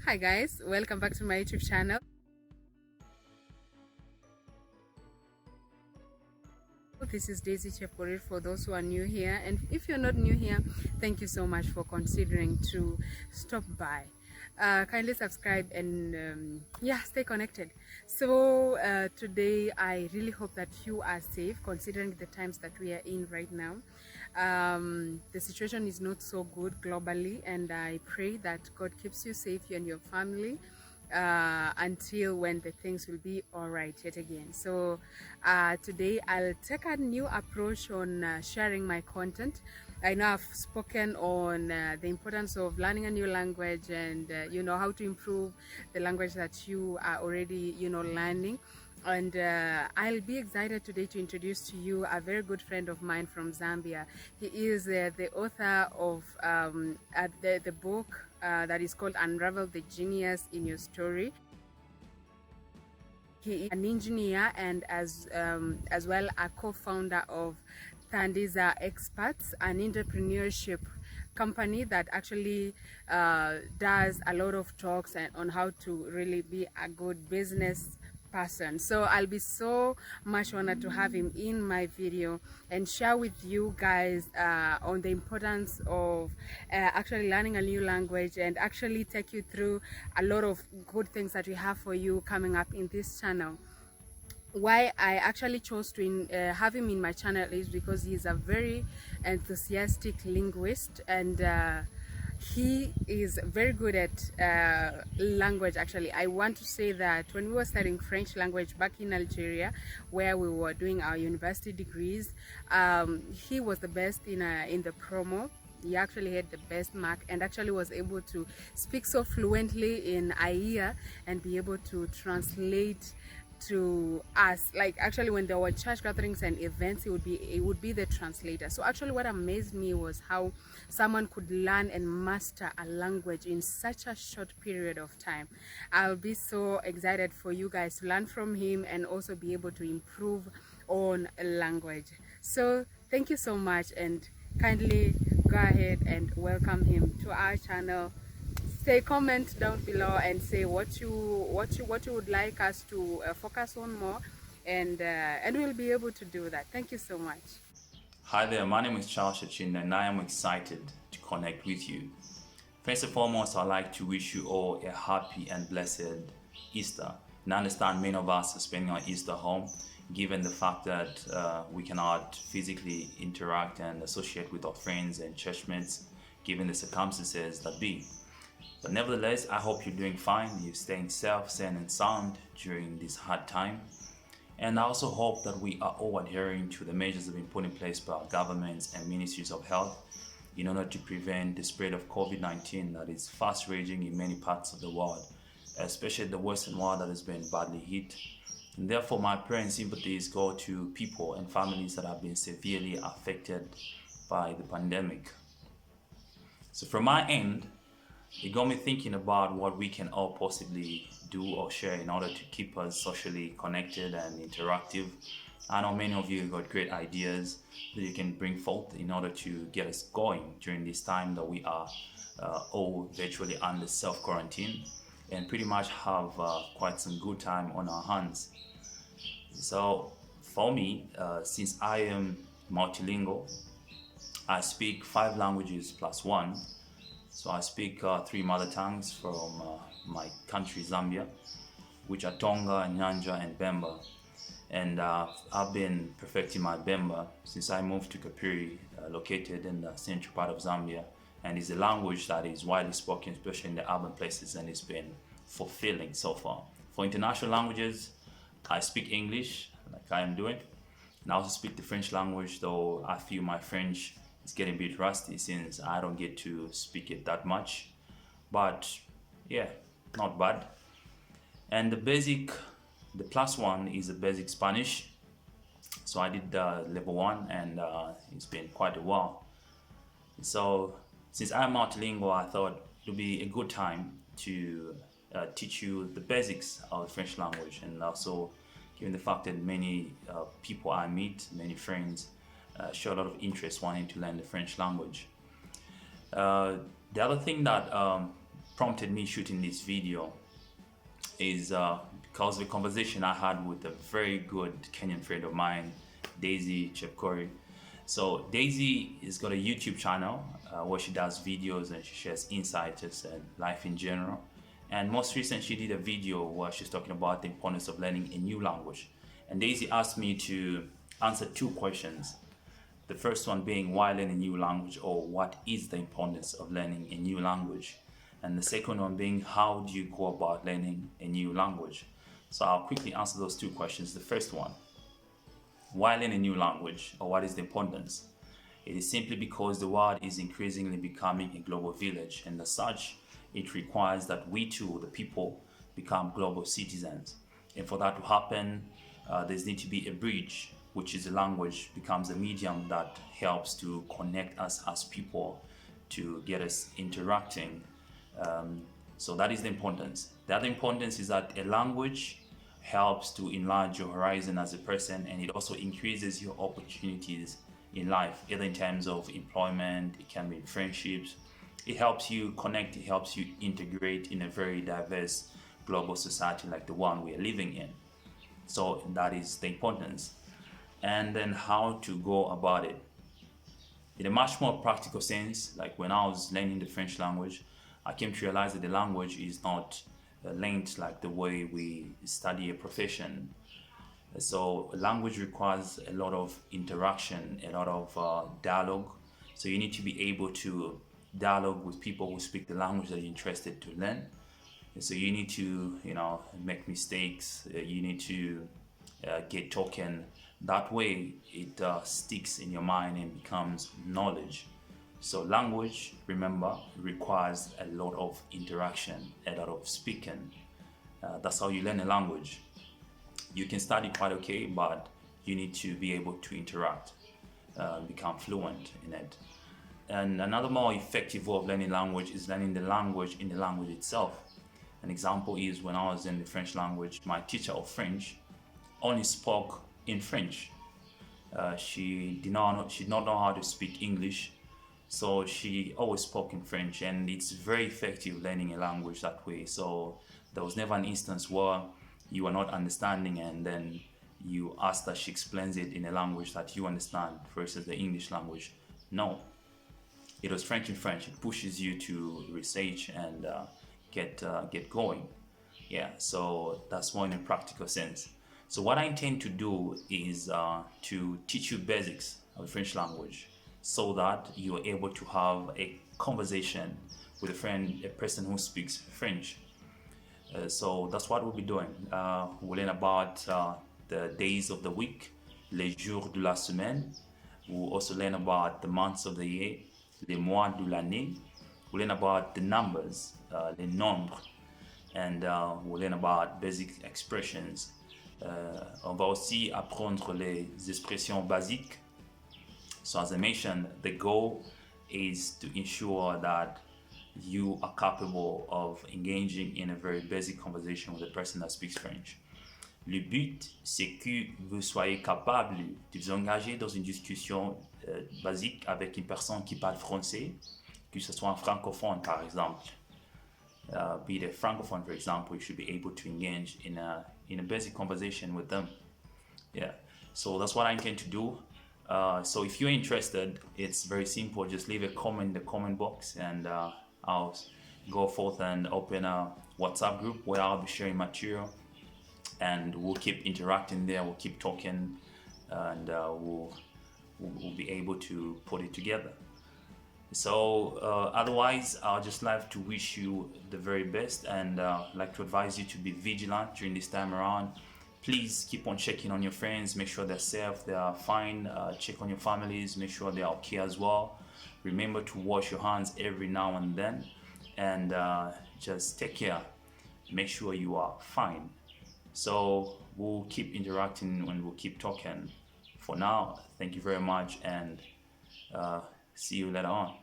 Hi guys, welcome back to my YouTube channel. This is Daisy Chepkorir for those who are new here, and if you're not new here, thank you so much for considering to stop by. Kindly subscribe and stay connected. So today I really hope that you are safe considering the times that we are in right now. The situation is not so good globally, and I pray that God keeps you safe, you and your family, until when the things will be all right yet again. So today I'll take a new approach on sharing my content. I know I've spoken on the importance of learning a new language and how to improve the language that you are already learning. And I'll be excited today to introduce to you a very good friend of mine from Zambia. He is the author of the book that is called Unravel the Genius in Your Story. He is an engineer and as well a co-founder of Thandiza Experts, an entrepreneurship company that actually does a lot of talks on how to really be a good business person. So I'll be so much honored to have him in my video and share with you guys on the importance of actually learning a new language, and actually take you through a lot of good things that we have for you coming up in this channel. Why I actually chose to have him in my channel is because he's a very enthusiastic linguist, and he is very good at language. Actually, I want to say that when we were studying French language back in Algeria, where we were doing our university degrees, he was the best in the promo. He actually had the best mark and actually was able to speak so fluently in Aya and be able to translate to us. Like, actually when there were church gatherings and events, it would be the translator. So actually what amazed me was how someone could learn and master a language in such a short period of time. I'll be so excited for you guys to learn from him and also be able to improve on language. So thank you so much, and kindly go ahead and welcome him to our channel. Say comment down below and say what you would like us to focus on more, and we'll be able to do that. Thank you so much. Hi there, my name is Charles Shachinda and I am excited to connect with you. First and foremost, I'd like to wish you all a happy and blessed Easter. And I understand many of us are spending our Easter home, given the fact that we cannot physically interact and associate with our friends and churchmates, given the circumstances that be. But nevertheless, I hope you're doing fine, you're staying safe, sane and sound during this hard time. And I also hope that we are all adhering to the measures that have been put in place by our governments and ministries of health in order to prevent the spread of COVID-19 that is fast raging in many parts of the world, especially the Western world that has been badly hit. And therefore, my prayer and sympathies go to people and families that have been severely affected by the pandemic. So from my end, it got me thinking about what we can all possibly do or share in order to keep us socially connected and interactive. I know many of you got great ideas that you can bring forth in order to get us going during this time that we are all virtually under self-quarantine and pretty much have quite some good time on our hands. So for me, since I am multilingual, I speak 5 languages plus 1. So I speak 3 mother tongues from my country, Zambia, which are Tonga, Nyanja, and Bemba. And I've been perfecting my Bemba since I moved to Kapiri, located in the central part of Zambia. And it's a language that is widely spoken, especially in the urban places, and it's been fulfilling so far. For international languages, I speak English, like I am doing. And I also speak the French language, though I feel my French it's getting a bit rusty since I don't get to speak it that much, but yeah, not bad. And the plus 1 is the basic Spanish. So I did level 1 and it's been quite a while. So since I'm multilingual, I thought it would be a good time to teach you the basics of the French language, and also given the fact that many people I meet, many friends, show a lot of interest wanting to learn the French language. The other thing that prompted me shooting this video is because of the conversation I had with a very good Kenyan friend of mine, Daisy Chepkori. So Daisy has got a YouTube channel where she does videos and she shares insights and life in general. And most recently, she did a video where she's talking about the importance of learning a new language. And Daisy asked me to answer two questions. The first one being why learn a new language, or what is the importance of learning a new language? And the second one being how do you go about learning a new language? So I'll quickly answer those two questions. The first one, why learn a new language, or what is the importance? It is simply because the world is increasingly becoming a global village, and as such, it requires that we too, the people, become global citizens. And for that to happen, there's need to be a bridge, which is a language, becomes a medium that helps to connect us as people, to get us interacting. So that is the importance. The other importance is that a language helps to enlarge your horizon as a person, and it also increases your opportunities in life, either in terms of employment, it can be friendships. It helps you connect, it helps you integrate in a very diverse global society like the one we are living in. So that is the importance. And then how to go about it. In a much more practical sense, like when I was learning the French language, I came to realize that the language is not linked like the way we study a profession. So language requires a lot of interaction, a lot of dialogue. So you need to be able to dialogue with people who speak the language that you're interested to learn. So you need to, make mistakes. You need to get talking. That way, it sticks in your mind and becomes knowledge. So language, remember, requires a lot of interaction, a lot of speaking. That's how you learn a language. You can study quite okay, but you need to be able to interact, become fluent in it. And another more effective way of learning language is learning the language in the language itself. An example is when I was in the French language, my teacher of French only spoke in French. She did not know how to speak English, so she always spoke in French, and it's very effective learning a language that way. So there was never an instance where you are not understanding and then you ask that she explains it in a language that you understand versus the English language. No, it was French in French. It pushes you to research and get going. Yeah, so that's more in a practical sense. So what I intend to do is to teach you basics of the French language so that you are able to have a conversation with a person who speaks French. So that's what we'll be doing. We'll learn about the days of the week, les jours de la semaine. We'll also learn about the months of the year, les mois de l'année. We'll learn about the numbers, les nombres, and we'll learn about basic expressions. On va aussi apprendre les expressions basiques. So as I mentioned, the goal is to ensure that you are capable of engaging in a very basic conversation with a person that speaks French. Le but, c'est que vous soyez capable de vous engager dans une discussion basique avec une personne qui parle français, que ce soit un francophone par exemple. Be it a francophone, for example, you should be able to engage in a basic conversation with them. Yeah, so that's what I intend to do. So if you're interested, it's very simple. Just leave a comment in the comment box, and I'll go forth and open a WhatsApp group where I'll be sharing material, and we'll keep interacting there. We'll keep talking, and we'll be able to put it together. So otherwise, I'd just like to wish you the very best, and like to advise you to be vigilant during this time around. Please keep on checking on your friends, make sure they're safe, they are fine. Check on your families, make sure they're okay as well. Remember to wash your hands every now and then, and just take care. Make sure you are fine. So we'll keep interacting and we'll keep talking. For now, thank you very much, and see you later on.